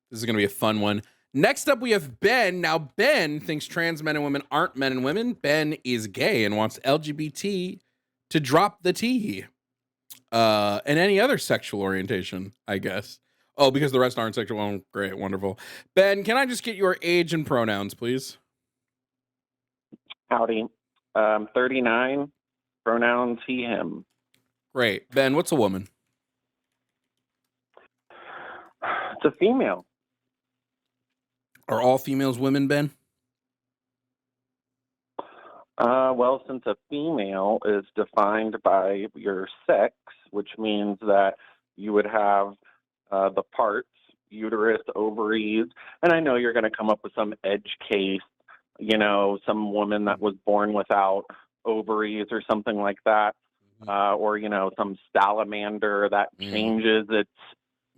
This is going to be a fun one. Next up, we have Ben. Now, Ben thinks trans men and women aren't men and women. Ben is gay and wants LGBT to drop the T. And any other sexual orientation, I guess. Oh, because the rest aren't sexual. Oh, great, wonderful. Ben, can I just get your age and pronouns, please? Howdy. 39, pronouns he, him. Great. Ben, what's a woman? It's a female. Are all females women, Ben? Well, since a female is defined by your sex, which means that you would have the parts, uterus, ovaries, and I know you're going to come up with some edge case, some woman that was born without ovaries or something like that, or, some salamander that changes its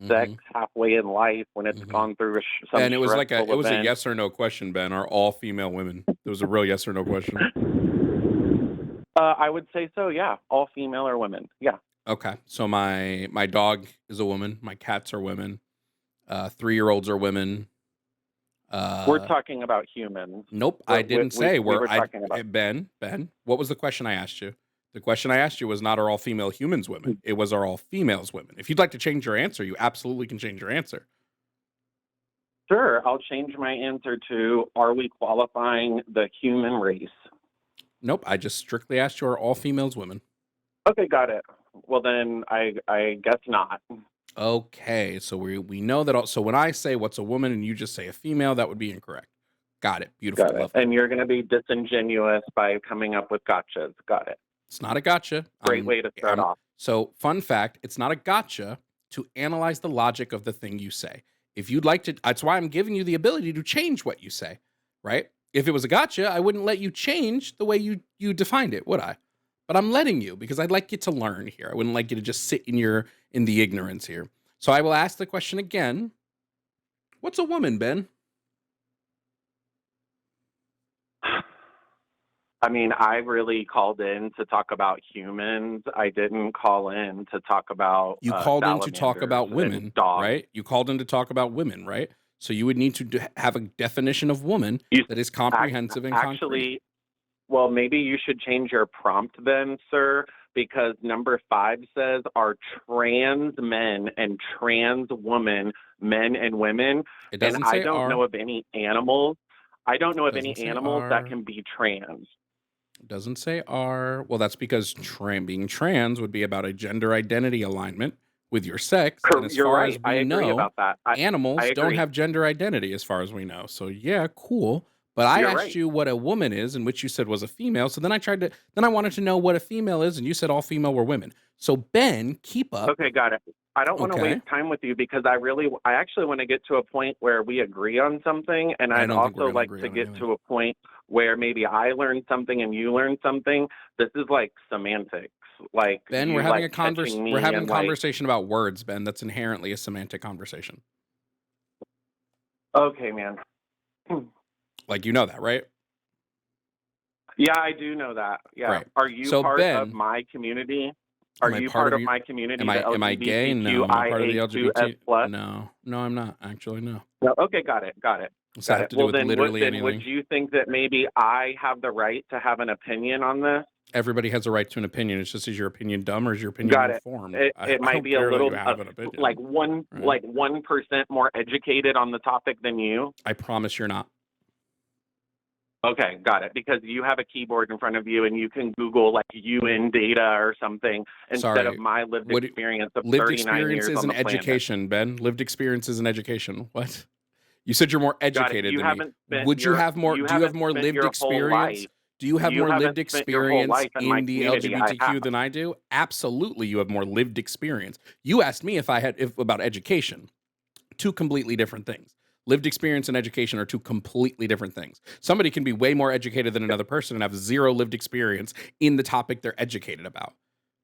sex halfway in life when it's gone through some. And it was a yes or no question, Ben. Are all female women? It was a real yes or no question. I would say so. Yeah, all female or women. Yeah. Okay, so my dog is a woman. My cats are women. 3-year-olds are women. We're talking about humans. Nope, I didn't say we were talking about Ben. What was the question I asked you? The question I asked you was not are all female humans women. It was are all females women. If you'd like to change your answer, you absolutely can change your answer. Sure, I'll change my answer to are we qualifying the human race? Nope, I just strictly asked you are all females women. Okay, got it. Well, then I guess not. Okay, so we know that. So when I say what's a woman and you just say a female, that would be incorrect. Got it. Beautiful. Got it. And you're going to be disingenuous by coming up with gotchas. Got it. It's not a gotcha. Great way to start off. So fun fact, it's not a gotcha to analyze the logic of the thing you say. If you'd like to, that's why I'm giving you the ability to change what you say, right? If it was a gotcha, I wouldn't let you change the way you defined it, would I? But I'm letting you because I'd like you to learn here. I wouldn't like you to just sit in the ignorance here. So I will ask the question again. What's a woman, Ben? I mean, I really called in to talk about humans. I didn't call in to talk about You called in to talk about women, right? You called in to talk about women, right? So you would need to have a definition of woman that is comprehensive and concrete. Actually, well, maybe you should change your prompt then, sir, because number 5 says are trans men and trans women, men and women. It doesn't and say I don't know of any animals. I don't know of any Doesn't say animals are. that can be trans. It doesn't say are. Well, that's because being trans would be about a gender identity alignment with your sex. And as You're far right. as I we agree know, about that. animals I don't agree. have gender identity as far as we know. So yeah, cool. But I You're asked right. you what a woman is, and which you said was a female. So then I wanted to know what a female is, and you said all female were women. So Ben, keep up. Okay, got it. I don't want to Okay. waste time with you because I actually want to get to a point where we agree on something, and I I'd don't think we're also gonna like agree to on get anything. to a point where maybe I learn something and you learn something. This is like semantics. Like Ben, you we're having catching me we're having a and, like, conversation about words, Ben. That's inherently a semantic conversation. okay, man. Like you know that, right? Yeah, I do know that. Yeah. Right. Are you So, part Ben, of my community? Are am I you part part of of you? my community? Am I gay? No. Am I part of the LGBT? LGBTQIA+? No, I'm not. Actually, no. No. Okay, got it. Does that have to do with literally Would anything? you think that maybe I have the right to have an opinion on this? Everybody has a right to an opinion. It's just, is your opinion dumb or is your opinion Got it. informed? It I might don't be a care that little you have an opinion. like Right. 1% more educated on the topic than you. I promise you're not. Okay, got it. Because you have a keyboard in front of you and you can Google like UN data or something instead Sorry. of my lived experience of Lived 39 experience years is on an the planet. education, Ben. Lived experience is an education. What? You said you're more Got it. educated You than me. haven't spent Would you your have more? you Do you have haven't more spent lived your whole experience? life. Do you have You more haven't lived spent your whole experience life in my in the community. I LGBTQ have. than I do? Absolutely, you have more lived experience. You asked me if about education. Two completely different things. Lived experience and education are two completely different things. Somebody can be way more educated than another person and have zero lived experience in the topic they're educated about.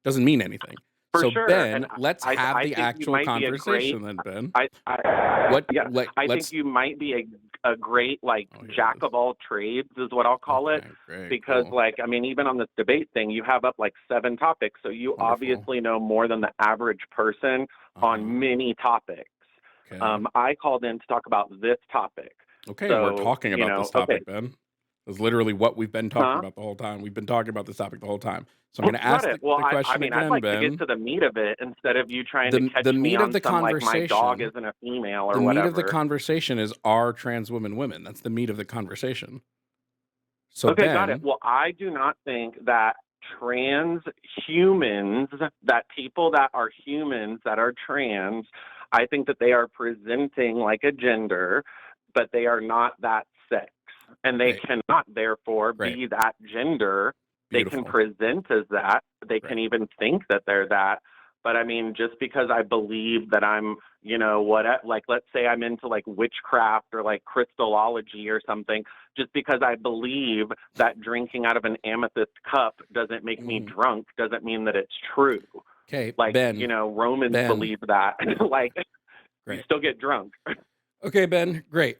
Doesn't mean anything. For So sure, and Ben, let's have I the think you actual might be a great. conversation then, Ben. I What yeah, I think let's you might be a great like oh, here jack it is. of all trades is what I'll call it, Okay, great, because cool. like I mean even on this debate thing you have up like 7 topics, so you Wonderful. obviously know more than the average person Uh-huh. on many topics. Okay. I called in to talk about this topic, Okay, and we're so talking about this okay, topic, Ben. That's literally what we've been talking huh? about the whole time. We've been talking about this topic the whole time. So I'm going to Got ask it. Well, the I question mean, I'd again, like to get Ben. to the meat of it instead of you trying to The catch me meat of on the some like my dog conversation, isn't a female or the meat of the whatever. conversation is, are trans women women? That's the meat of the conversation. So Okay, got it. Ben, Well, I do not think that trans humans, that people that are humans that are trans, I think that they are presenting like a gender, but they are not that sex. And they great, cannot, therefore, great, be that gender. They can beautiful, present as that. They can great. even think that they're that. But I mean, just because I believe that I'm, what, like, let's say I'm into like witchcraft or like crystallology or something, just because I believe that drinking out of an amethyst cup doesn't make me Mhm. drunk doesn't mean that it's true. Okay, Like, Ben, Romans Ben, believe that. Like, you great. still get drunk. Okay, Ben, great.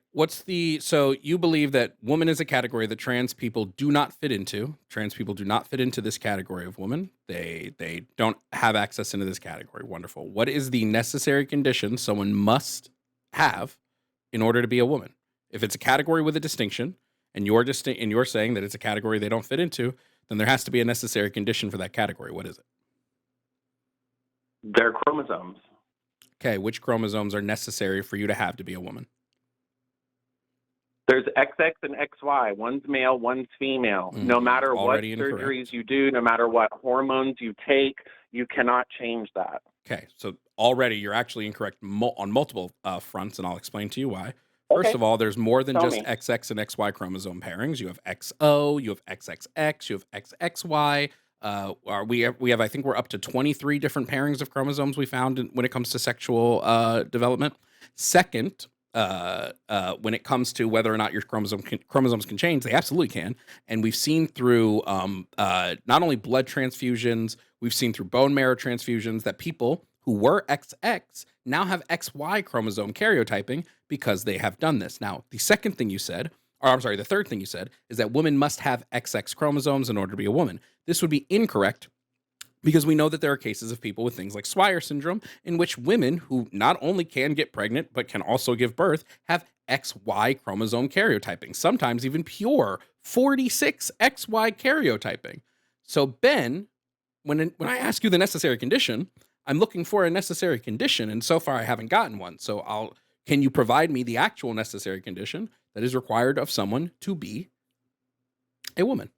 So you believe that woman is a category that trans people do not fit into. Trans people do not fit into this category of woman. They don't have access into this category. Wonderful. What is the necessary condition someone must have in order to be a woman? If it's a category with a distinction and you're saying that it's a category they don't fit into, then there has to be a necessary condition for that category. What is it? They're chromosomes. Okay, which chromosomes are necessary for you to have to be a woman? There's XX and XY. One's male, one's female. No matter what Already surgeries incorrect. you do, no matter what hormones you take, you cannot change that. Okay, so already you're actually incorrect on multiple fronts, and I'll explain to you why. First Okay, of all, there's more than tell just me. XX and XY chromosome pairings. You have XO, you have XXX, you have XXY. We have I think we're up to 23 different pairings of chromosomes we found when it comes to sexual development. Second, when it comes to whether or not your chromosomes can change, they absolutely can. And we've seen through not only blood transfusions, we've seen through bone marrow transfusions that people who were XX now have XY chromosome karyotyping because they have done this. Now, the third thing you said is that women must have XX chromosomes in order to be a woman. This would be incorrect because we know that there are cases of people with things like Swyer syndrome in which women who not only can get pregnant but can also give birth have XY chromosome karyotyping, sometimes even pure 46 XY karyotyping. So Ben, when I ask you the necessary condition, I'm looking for a necessary condition, and so far I haven't gotten one. So can you provide me the actual necessary condition that is required of someone to be a woman?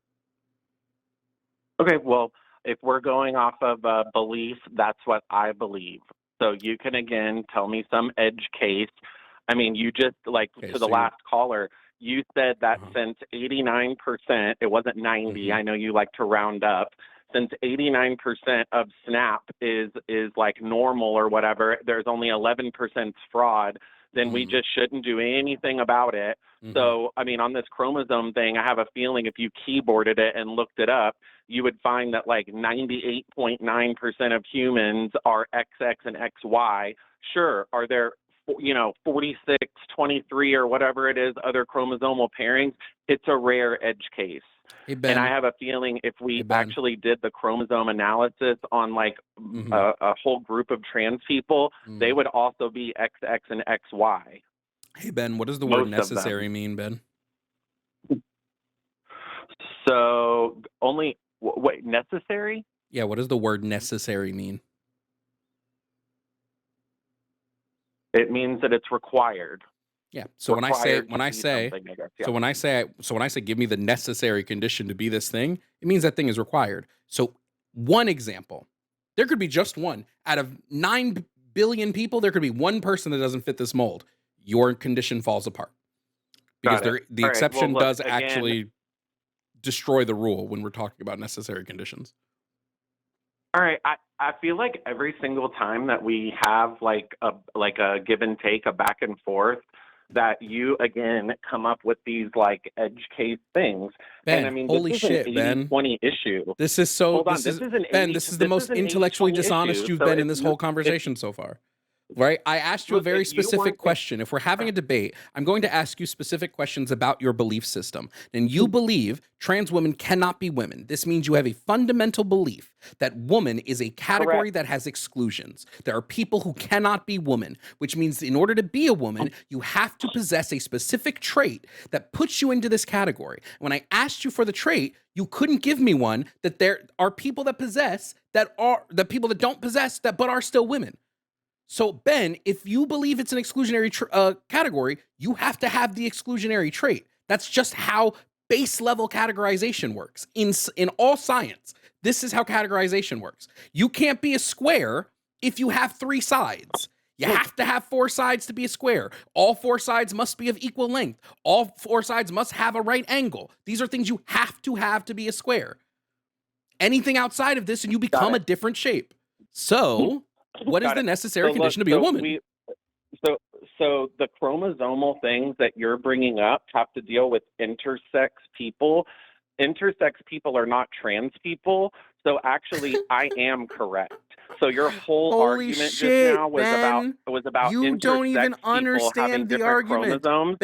Okay, well, if we're going off of belief, that's what I believe. So you can again tell me some edge case. I mean, you just like Okay, to the so you're last caller, you said that uh-huh. since 89%, it wasn't 90. Hmm. I know you like to round up. Since 89% of SNAP is like normal or whatever, there's only 11% fraud, then we Hmm. just shouldn't do anything about it. Hmm. So, I mean, on this chromosome thing, I have a feeling if you keyboarded it and looked it up, you would find that like 98.9% of humans are XX and XY. Sure, are there 46, 23 or whatever it is other chromosomal pairings? It's a rare edge case. Hey And I Ben. have a feeling if Hey we Ben. actually did the chromosome analysis on like Hmm. a whole group of trans people, they Hmm. would also be XX and XY, Hey Ben, what does the word most of necessary them. mean, Ben? So only, wait, necessary? Yeah, what does the word necessary mean? It means that it's required. Yeah. So Required to be something, I guess. Yeah. when I say give me the necessary condition to be this thing, it means that thing is required. So one example, there could be just one out of 9 billion people, there could be one person that doesn't fit this mold. Your condition falls apart because Got it. the All right. Well, exception look, does again, actually destroy the rule when we're talking about necessary conditions. all right. I feel like every single time that we have like a give and take, a back and forth, that you, again, come up with these, like, edge case things. Ben, And, I mean, holy this is shit, an Ben. 80-20 issue. This is so, Hold on, this is, an Ben, 80, this is the most an intellectually 80-20 dishonest issue. you've So been in if this you, whole if, conversation so far. Right? I asked you a look, very if you specific want, question. If we're having a debate, I'm going to ask you specific questions about your belief system. And you believe trans women cannot be women. This means you have a fundamental belief that woman is a category correct. that has exclusions. There are people who cannot be woman, which means in order to be a woman, you have to possess a specific trait that puts you into this category. When I asked you for the trait, you couldn't give me one that there are people that possess that are the people that don't possess that but are still women. So, Ben, if you believe it's an exclusionary category, you have to have the exclusionary trait. That's just how base level categorization works in all science. This is how categorization works. You can't be a square if you have 3 sides. You have to have 4 sides to be a square. All 4 sides must be of equal length. All 4 sides must have a right angle. These are things you have to be a square. Anything outside of this, and you become a different shape. So, what is the necessary condition to be a woman? So the chromosomal things that you're bringing up have to deal with intersex people. Intersex people are not trans people. So actually, I am correct. So your whole Holy argument shit, just now was Ben. about You intersex don't even people having understand the different argument. chromosomes.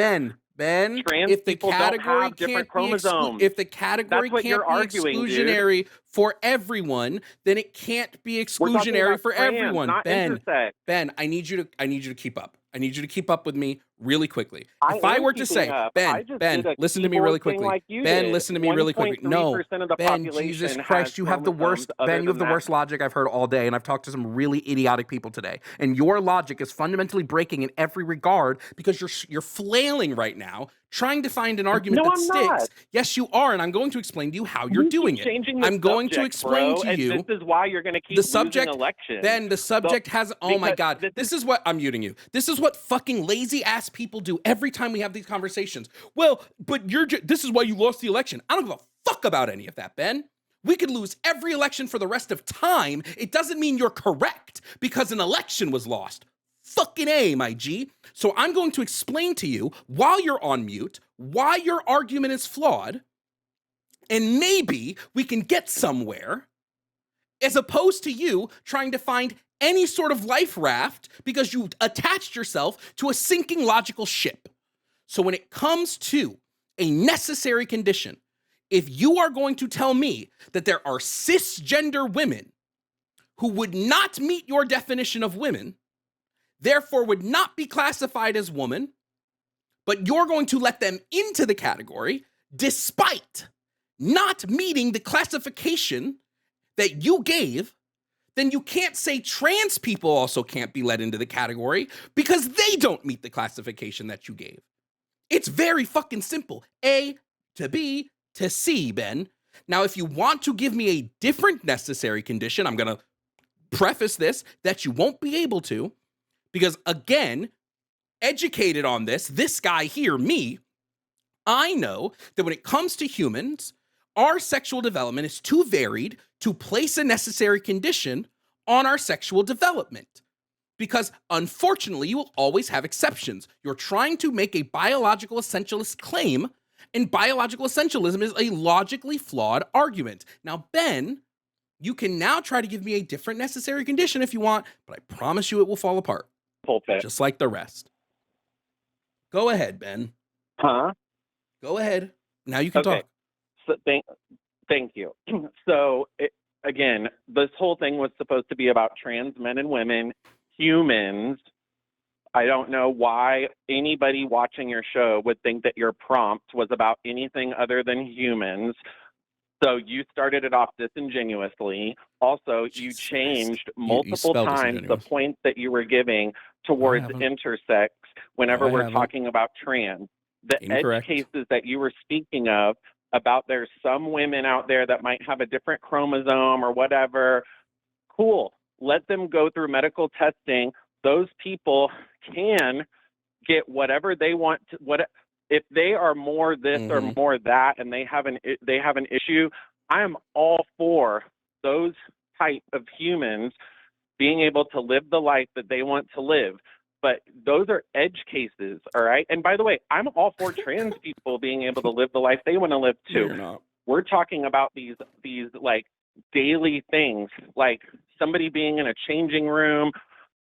Ben, Trans if the people don't category have different can't be chromosomes. if the category That's what can't you're be arguing, dude. exclusionary for everyone, then it can't be We're talking exclusionary about for trans, everyone. not intersex. Ben, I need you to keep up. I need you to keep up with me really quickly. I If I am were to say, keeping up. I just Ben, did a listen to me keyboard really thing quickly. like you Ben, did. listen to me really quickly. No, 1.3% of the Ben, population Jesus has Christ, you have the chromosomes. worst, Ben, you have the Other worst than logic I've heard all day, and I've talked to some really idiotic people today. And your logic is fundamentally breaking in every regard because you're flailing right now, trying to find an argument No, that I'm sticks. not. Yes, you are, and I'm going to explain to you how you're You doing keep it. changing the I'm going to subject, explain bro, to and you this is why you're going to keep the losing subject, elections. Ben, the subject has, oh my because God, this this is what, I'm muting you. This is what fucking lazy ass people do every time we have these conversations. Well, but this is why you lost the election. I don't give a fuck about any of that, Ben. We could lose every election for the rest of time. It doesn't mean you're correct because an election was lost. Fucking A, my G. So I'm going to explain to you while you're on mute why your argument is flawed, and maybe we can get somewhere, as opposed to you trying to find any sort of life raft because you attached yourself to a sinking logical ship. So when it comes to a necessary condition, if you are going to tell me that there are cisgender women who would not meet your definition of women, therefore would not be classified as woman, but you're going to let them into the category despite not meeting the classification that you gave, then you can't say trans people also can't be let into the category because they don't meet the classification that you gave. It's very fucking simple. A to B to C, Ben. Now, if you want to give me a different necessary condition, I'm going to preface this that you won't be able to, because again, educated on this guy here, me, I know that when it comes to humans, our sexual development is too varied to place a necessary condition on our sexual development. Because unfortunately, you will always have exceptions. You're trying to make a biological essentialist claim, and biological essentialism is a logically flawed argument. Now, Ben, you can now try to give me a different necessary condition if you want, but I promise you it will fall apart. pulpit. Just like the rest. Go ahead, Ben. Huh? Go ahead. Now you can talk. So thank you. So again, this whole thing was supposed to be about trans men and women, humans. I don't know why anybody watching your show would think that your prompt was about anything other than humans. So you started it off disingenuously. Also, you changed multiple times the points that you were giving towards intersex whenever we're talking about trans. The edge cases that you were speaking of about there's some women out there that might have a different chromosome or whatever, cool. Let them go through medical testing. Those people can get whatever they want to, if they are more this or more that and they have an issue, I am all for those type of humans being able to live the life that they want to live. but those are edge cases, all right? And by the way, I'm all for trans people being able to live the life they want to live No, too. you're not. We're talking about these like daily things, like somebody being in a changing room,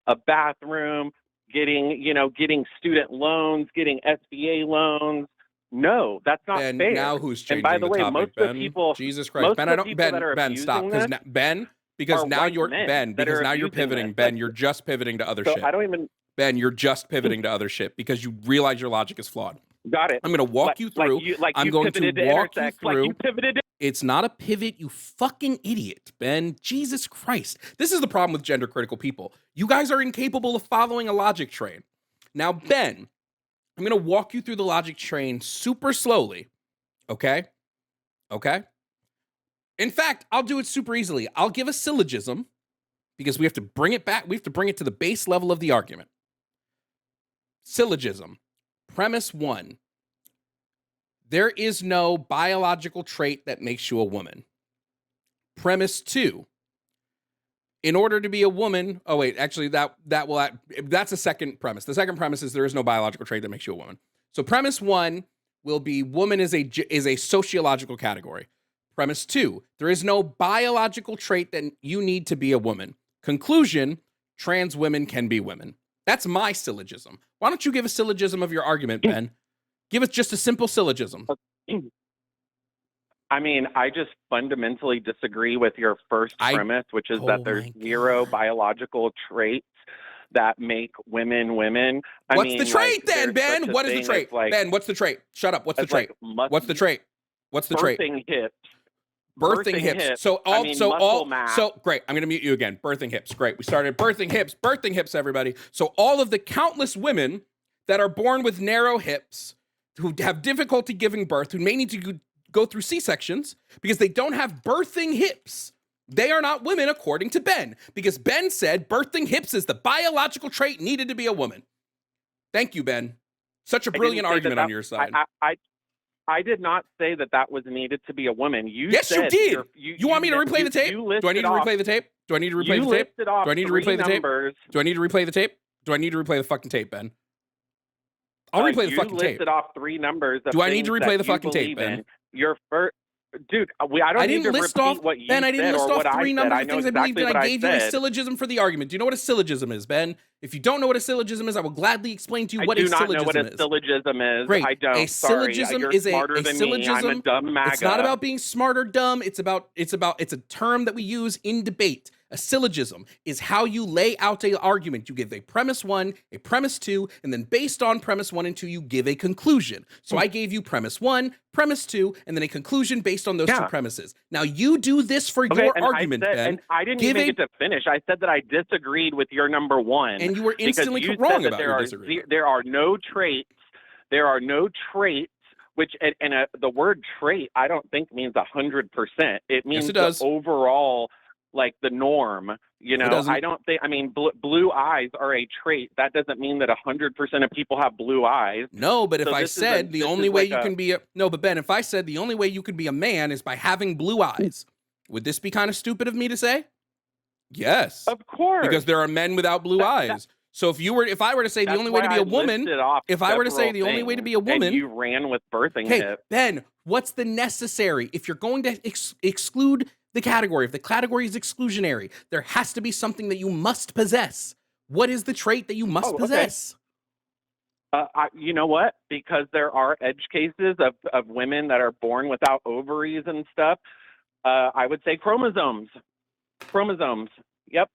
a bathroom, getting student loans, getting SBA loans. No, that's not Ben, fair. now who's changing And by the way, topic, most Ben? of the people, Jesus Christ, most Ben, of I the don't, people that are Ben, stop, abusing this because are now white you're, men Ben, that because are now you're abusing pivoting, this. Ben, you're just pivoting to other So shit. I don't even, Ben, you're just pivoting to other shit because you realize your logic is flawed. got it. I'm going to walk you through. I'm going to walk you through. Like you pivoted to It's not a pivot, you fucking idiot, Ben. Jesus Christ. This is the problem with gender critical people. You guys are incapable of following a logic train. Now, Ben, I'm going to walk you through the logic train super slowly. Okay? Okay? In fact, I'll do it super easily. I'll give a syllogism because we have to bring it back. We have to bring it to the base level of the argument. Syllogism. Premise 1. There is no biological trait that makes you a woman. Premise 2. In order to be a woman, that's a second premise. The second premise is there is no biological trait that makes you a woman. So premise 1 will be woman is a sociological category. Premise 2, there is no biological trait that you need to be a woman. Conclusion, trans women can be women. That's my syllogism. Why don't you give a syllogism of your argument, Ben? Give us just a simple syllogism. I mean, I just fundamentally disagree with your first premise, which is that there's zero biological traits that make women women. What's the trait then, Ben? What is the trait? Ben, what's the trait? Shut up. What's the trait? What's the trait? What's the trait? Birthing hips. Birthing hips. So great. I'm going to mute you again. Birthing hips. Great. We started birthing hips, everybody. So all of the countless women that are born with narrow hips, who have difficulty giving birth, who may need to go through C-sections because they don't have birthing hips. They are not women according to Ben, because Ben said birthing hips is the biological trait needed to be a woman. Thank you, Ben. Such a brilliant argument on your side. I did not say that was needed to be a woman. Yes, you did. You want me to replay the tape? Do I need to replay the tape? Do I need to replay the tape? Do I need to replay the tape? Do I need to replay the tape? Do I need to replay the fucking tape, Ben? I'll replay the fucking tape. You listed off 3 numbers. Do I need to replay the fucking tape, Ben? Your first, dude. I didn't list off what you said. Ben, I didn't list off 3 numbers of things I believed in. I gave you a syllogism for the argument. Do you know what a syllogism is, Ben? If you don't know what a syllogism is, I will gladly explain to you what a syllogism is. I do not know what a syllogism is. Great. I don't. A syllogism is a syllogism. I'm a dumb MAGA. It's not about being smart or dumb. It's a term that we use in debate. A syllogism is how you lay out an argument. You give a premise 1, a premise 2, and then based on premise 1 and 2, you give a conclusion. So I gave you premise 1, premise 2, and then a conclusion based on those 2 premises. Now you do this for your argument, Ben. And I didn't even get to finish. I said that I disagreed with your number 1. And you were instantly wrong about your disagreement. There are no traits. There are no traits. Which the word trait I don't think means 100%. It means the overall, like the norm. I don't think. I mean, blue eyes are a trait. That doesn't mean that 100% of people have blue eyes. No, but if I said the only way you can be Ben, if I said the only way you could be a man is by having blue eyes, would this be kind of stupid of me to say? Yes, of course, because there are men without blue eyes. So if I were to say the only way to be a woman, and you ran with birthing hips. Ben, what's the necessary? If you're going to exclude the category, if the category is exclusionary, there has to be something that you must possess. What is the trait that you must possess? You know what? Because there are edge cases of women that are born without ovaries and stuff. I would say chromosomes. Chromosomes. Yep.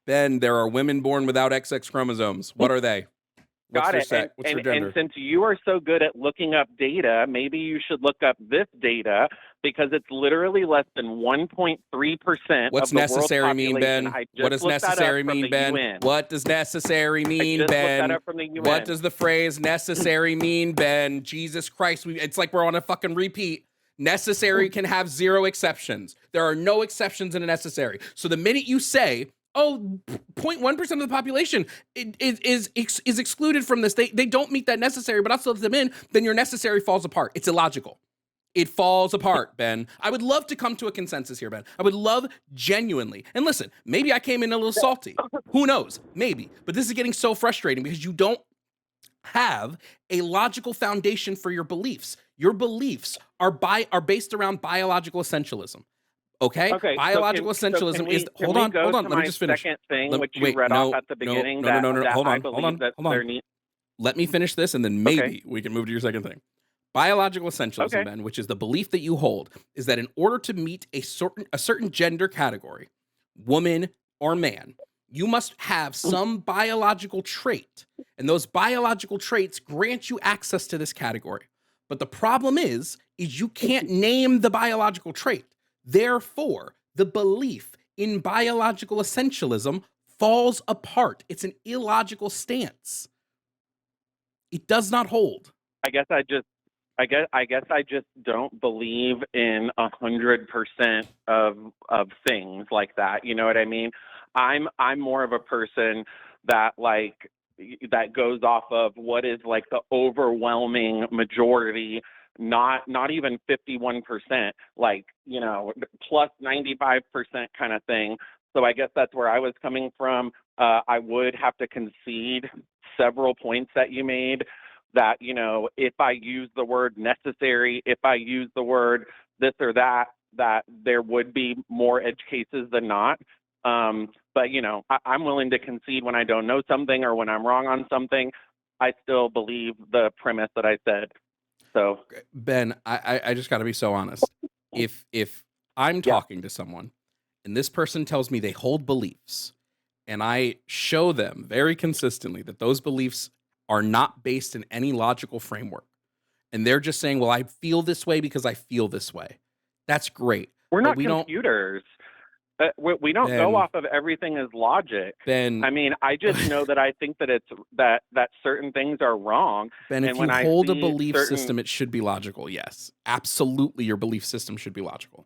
Ben, there are women born without XX chromosomes. What are they? What's their sex? What's their gender? And since you are so good at looking up data, maybe you should look up this data because it's literally less than 1.3%. What's necessary mean, Ben? What does necessary mean, Ben? What does necessary mean, Ben? What does the phrase necessary mean, Ben? Jesus Christ, it's like we're on a fucking repeat. Necessary can have 0 exceptions. There are no exceptions in a necessary. So the minute you say, 0.1% of the population is excluded from this, they don't meet that necessary, but I'll still let them in, then your necessary falls apart. It's illogical. It falls apart, Ben. I would love to come to a consensus here, Ben. I would love genuinely. And listen, maybe I came in a little salty. Who knows? Maybe. But this is getting so frustrating because you don't have a logical foundation for your beliefs. Your beliefs are based around biological essentialism. Okay? Okay, Biological essentialism is can hold we on, go hold to on. Let me my just finish. second thing, which you Wait, read off no, at the no, beginning, no, no, no, no. that Hold I on, hold believe on, that hold there on. needs. Let me finish this and then Okay, maybe we can move to your second thing. Biological essentialism, okay. Ben, which is the belief that you hold, is that in order to meet a certain gender category, woman or man, you must have some biological trait, and those biological traits grant you access to this category. But the problem is you can't name the biological trait. Therefore, the belief in biological essentialism falls apart. It's an illogical stance. It does not hold. I guess I just don't believe in 100% of things like that. You know what I mean? I'm more of a person that that goes off of what is like the overwhelming majority, not even 51%, like, plus 95% kind of thing. So I guess that's where I was coming from. I would have to concede several points that you made, that, if I use the word necessary, if I use the word this or that there would be more edge cases than not. But, I'm willing to concede when I don't know something or when I'm wrong on something. I still believe the premise that I said. So, Ben, I just got to be so honest. If I'm yeah. talking to someone and this person tells me they hold beliefs, and I show them very consistently that those beliefs are not based in any logical framework, and they're just saying, "Well, I feel this way because I feel this way," that's great. We're But not we don't, computers. We don't go Ben. off of everything as logic. Ben, I mean, I just know that I think that that certain things are wrong. Ben, And if when you I hold a see belief certain, system, it should be logical. Yes, absolutely, your belief system should be logical.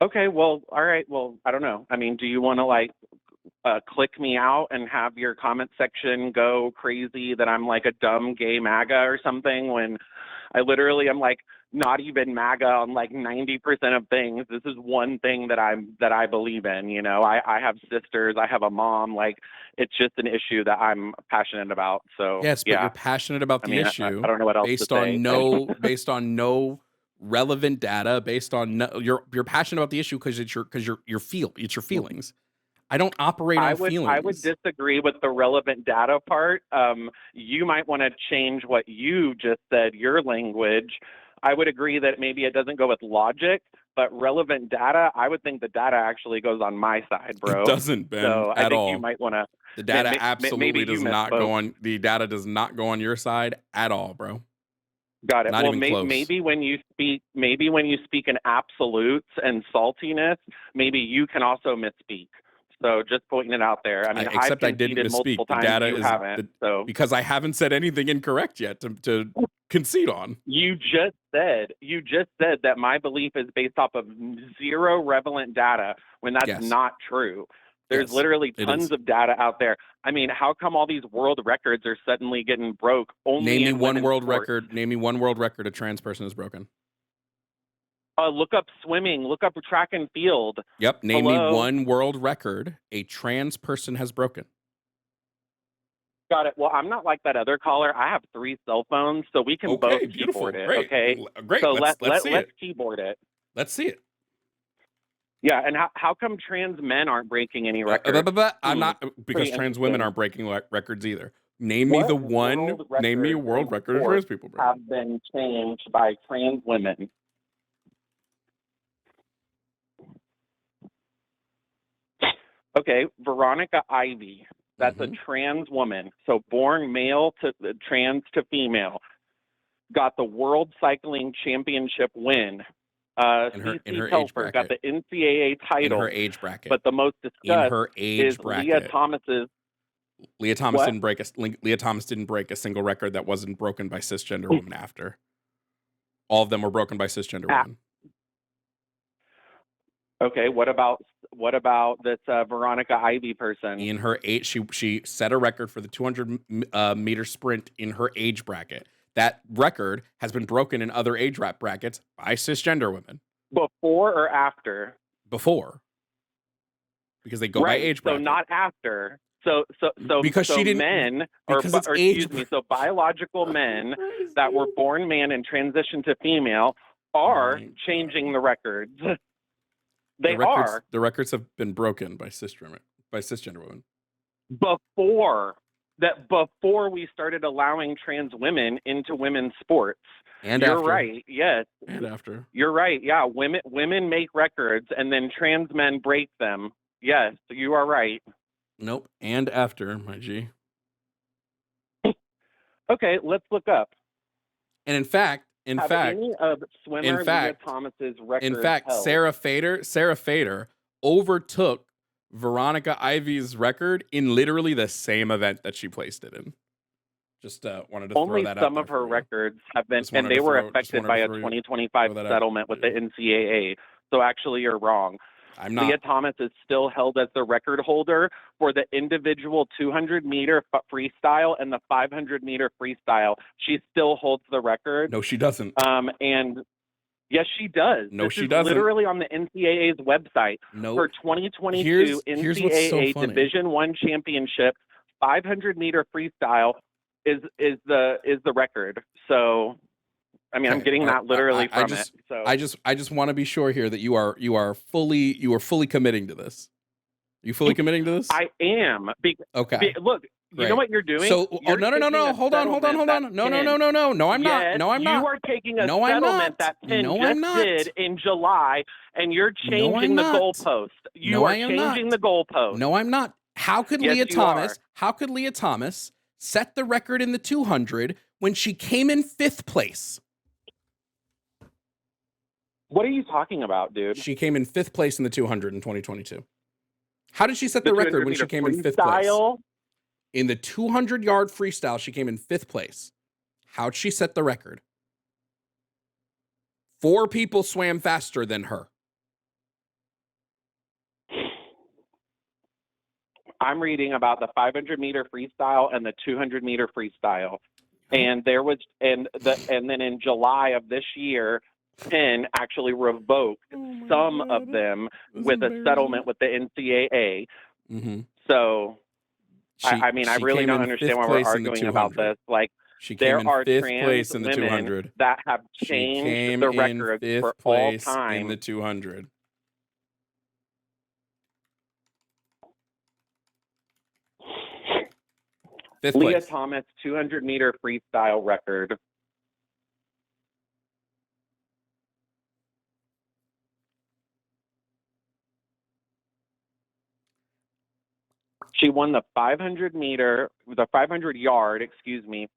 okay, well, all right, well, I don't know. I mean, do you want to click me out and have your comment section go crazy that I'm like a dumb gay MAGA or something, when I literally am like not even MAGA on like 90% of things? This is one thing that I believe in. I have sisters, I have a mom. Like, it's just an issue that I'm passionate about. So Yes, but yeah, you're passionate about I the mean, I issue don't know what else to say. based on no relevant data, based on no, you're passionate about the issue because it's your feelings. I don't operate on I would feelings. disagree with the relevant data part. You might want to change what you just said, your language. I would agree that maybe it doesn't go with logic, but relevant data, I would think the data actually goes on my side, It bro. doesn't, Ben, So I at think you all. might want to. The data Maybe absolutely you does not go misspoke. on. The data does not go on your side at all, bro. Got it. Not Well, even close. maybe when you speak in absolutes and saltiness, maybe you can also misspeak. So just pointing it out there. I mean, I've Except I didn't conceded misspeak. multiple The times. data You is haven't. So because I haven't said anything incorrect yet to concede on. you just said that my belief is based off of zero relevant data, when that's Yes, not true. There's yes, literally it tons is. of data out there. I mean, how come all these world records are suddenly getting broke only in women's sports? Name me one world record a trans person has broken. Look up swimming. Look up track and field. Yep. Name me Hello. one world record a trans person has broken. Got it. Well, I'm not like that other caller. I have 3 cell phones, so we can both Okay, keyboard beautiful. it. Great. Okay. Great. So Let's see let's it. keyboard it. Let's see it. Yeah. And how come trans men aren't breaking any records? I'm not because Pretty trans women interesting. aren't breaking records either. What world Name me a records world in record of trans sports people breaking. have been changed by trans women? Okay, Veronica Ivy. That's a Mm-hmm. trans woman. So born male to trans to female. Got the World Cycling Championship win. In CC her age Telfer got bracket. the NCAA In her title. age bracket. But the most In discussed her is age Leah bracket. Thomas's. Leah Thomas What? didn't break a single record that wasn't broken by cisgender women after. All of them were broken by cisgender women. Okay, what about this Veronica Ivy person? In her age, she set a record for the 200 meter sprint in her age bracket. that record has been broken in other age brackets by cisgender women. Before or after? Before. Because they go by age bracket. So not after. So because she didn't, men, because or excuse me, so biological men that were born man and transitioned to female are changing the records. The records have been broken by cisgender women. Before we started allowing trans women into women's sports. And you're after. Right. Yes. And after. You're right. Yeah. Women make records and then trans men break them. Yes, you are right. Nope. And after, my G. Okay, let's look up. And in fact, any of swimmer Leah Thomas's records Sarah Fader overtook Veronica Ivy's record in literally the same event that she placed it in. Just wanted to Only throw that out. Some of her records have been, and they were affected by a 2025 settlement with the NCAA. So actually, you're wrong. I'm not. Leah Thomas is still held as the record holder for the individual 200-meter freestyle and the 500-meter freestyle. She still holds the record. No, she doesn't. And yes, she does. No, she doesn't. Literally on the NCAA's website. No. For 2022 NCAA Division I championship, 500-meter freestyle is the record. So. I mean, I'm getting that literally from it. So I just want to be sure here that you are fully committing to this. Are you fully committing to this? I am. Okay. Look, you know what you're doing? So no. Hold on. No, I'm not. No, I'm not. You are taking a settlement that Penn did in July, and you're changing the goalpost. You are changing the goalpost. No, I'm not. How could Leah Thomas set the record in the 200 when she came in 5th place? What are you talking about, dude? She came in 5th place in the 200 in 2022. How did she set the record when she came in 5th place? In the 200-yard freestyle, she came in 5th place. How'd she set the record? 4 people swam faster than her. I'm reading about the 500-meter freestyle and the 200-meter freestyle. And there was and then in July of this year, Penn actually revoked some of them with a settlement with the NCAA. Mm-hmm. So, I mean, I really don't understand why we're arguing about this. Like, there are trans women that have changed the record for all time in the 200. Leah Thomas 200-meter freestyle record. She won the 500-yard,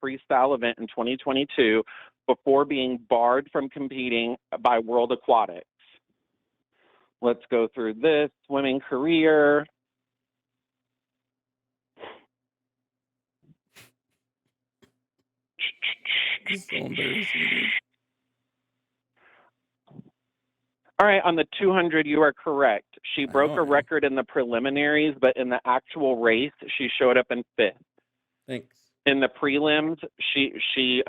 freestyle event in 2022 before being barred from competing by World Aquatics. Let's go through this swimming career. So embarrassing. All right, on the 200, you are correct. She broke a record in the preliminaries, but in the actual race, she showed up in 5th. Thanks. In the prelims, she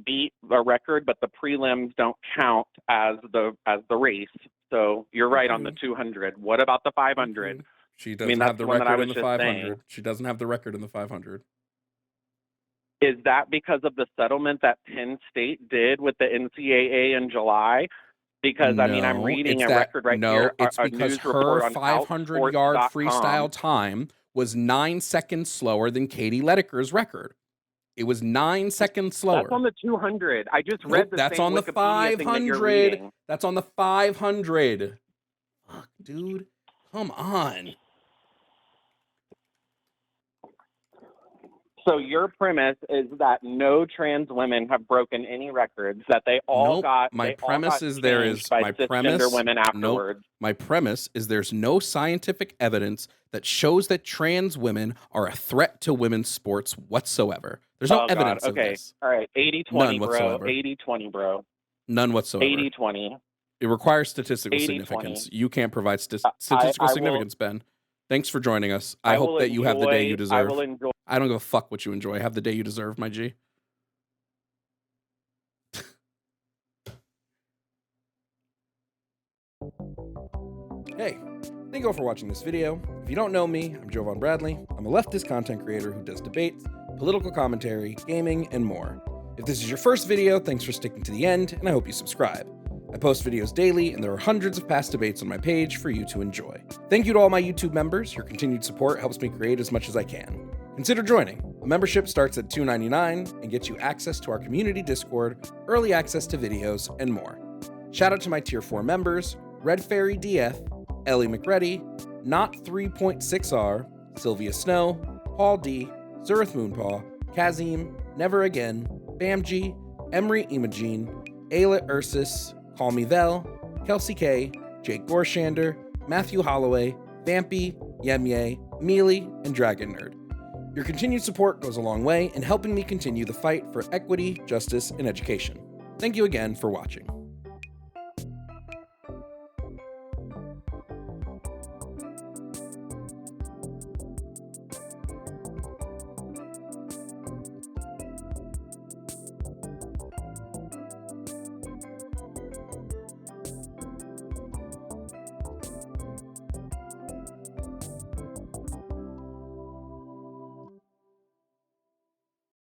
beat a record, but the prelims don't count as the race. So you're right on the 200. What about the 500? Okay. She doesn't have the record in the 500. Saying. She doesn't have the record in the 500. Is that because of the settlement that Penn State did with the NCAA in July? Because, I mean, I'm reading a record right here. No, it's because her 500-yard freestyle time was 9 seconds slower than Katie Ledeker's record. It was 9 seconds slower. That's on the 200. I just read the that's same on the Wikipedia 500. That's on the 500. Fuck, dude. Come on. So your premise is that no trans women have broken any records, that they all got. My premise is there is my premise. Women afterwards. Nope, my premise is there's no scientific evidence that shows that trans women are a threat to women's sports whatsoever. There's no evidence of this. All right, 80-20, bro. 80-20, bro. None whatsoever. 80-20. It requires statistical significance. You can't provide statistical significance, Ben. Thanks for joining us. I hope that you have the day you deserve. I don't give a fuck what you enjoy. Have the day you deserve, my G. Hey, thank you all for watching this video. If you don't know me, I'm Jovan Bradley. I'm a leftist content creator who does debates, political commentary, gaming, and more. If this is your first video, thanks for sticking to the end, and I hope you subscribe. I post videos daily, and there are hundreds of past debates on my page for you to enjoy. Thank you to all my YouTube members. Your continued support helps me create as much as I can. Consider joining. A membership starts at $2.99 and gets you access to our community Discord, early access to videos, and more. Shout out to my Tier 4 members, Red Fairy DF, Ellie McReady, Not 3.6R, Sylvia Snow, Paul D, Zurith Moonpaw, Kazim, Never Again, Bamji, Emery Imogene, Ayla Ursus, Call Me Vel, Kelsey K, Jake Gorshander, Matthew Holloway, Vampy, Yemye, Mealy, and Dragon Nerd. Your continued support goes a long way in helping me continue the fight for equity, justice, and education. Thank you again for watching.